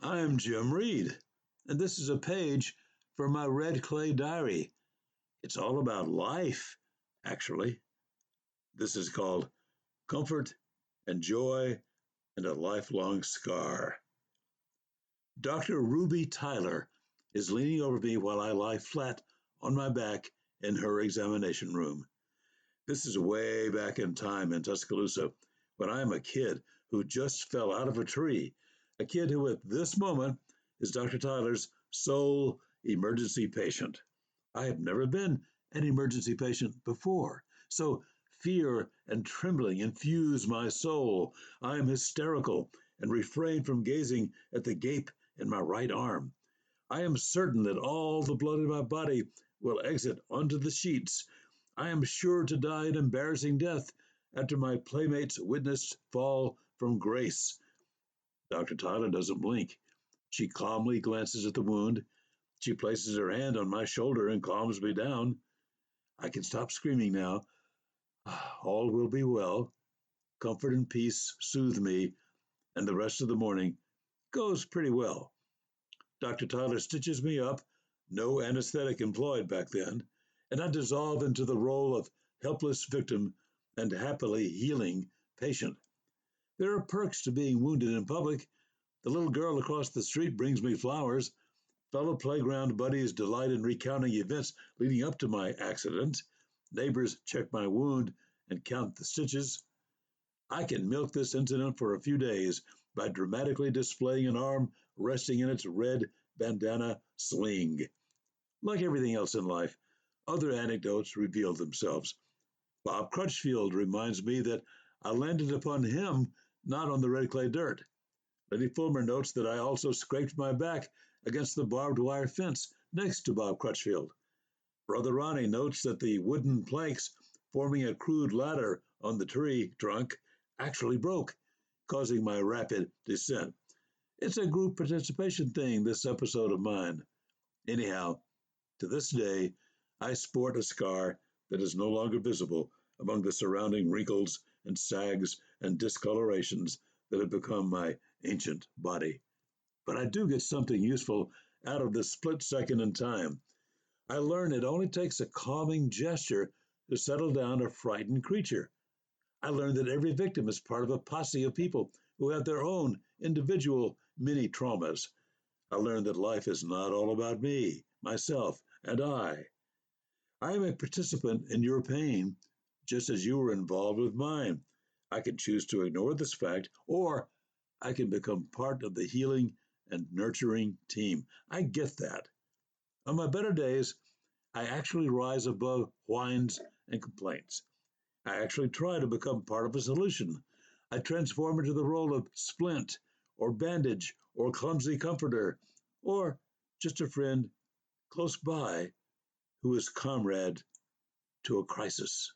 I'm Jim Reed, and this is a page from my red clay diary. It's all about life, actually. This is called Comfort and Joy and a Lifelong Scar. Dr. Ruby Tyler is leaning over me while I lie flat on my back in her examination room. This is way back in time in Tuscaloosa when I am a kid who just fell out of a tree, a kid who at this moment is Dr. Tyler's sole emergency patient. I have never been an emergency patient before, so fear and trembling infuse my soul. I am hysterical and refrain from gazing at the gape in my right arm. I am certain that all the blood in my body will exit onto the sheets. I am sure to die an embarrassing death after my playmates witnessed fall from grace. Dr. Tyler doesn't blink. She calmly glances at the wound. She places her hand on my shoulder and calms me down. I can stop screaming now. All will be well. Comfort and peace soothe me, and the rest of the morning goes pretty well. Dr. Tyler stitches me up, no anesthetic employed back then, and I dissolve into the role of helpless victim and happily healing patient. There are perks to being wounded in public. The little girl across the street brings me flowers. Fellow playground buddies delight in recounting events leading up to my accident. Neighbors check my wound and count the stitches. I can milk this incident for a few days by dramatically displaying an arm resting in its red bandana sling. Like everything else in life, other anecdotes reveal themselves. Bob Crutchfield reminds me that I landed upon him not on the red clay dirt. Lady Fulmer notes that I also scraped my back against the barbed wire fence next to Bob Crutchfield. Brother Ronnie notes that the wooden planks forming a crude ladder on the tree trunk actually broke, causing my rapid descent. It's a group participation thing, this episode of mine. Anyhow, to this day, I sport a scar that is no longer visible among the surrounding wrinkles and sags and discolorations that have become my ancient body. But I do get something useful out of this split second in time. I learn it only takes a calming gesture to settle down a frightened creature. I learned that every victim is part of a posse of people who have their own individual mini traumas. I learned that life is not all about me, myself, and I. I am a participant in your pain, just as you were involved with mine. I can choose to ignore this fact, or I can become part of the healing and nurturing team. I get that. On my better days, I actually rise above whines and complaints. I actually try to become part of a solution. I transform into the role of splint, or bandage, or clumsy comforter, or just a friend close by who is comrade to a crisis.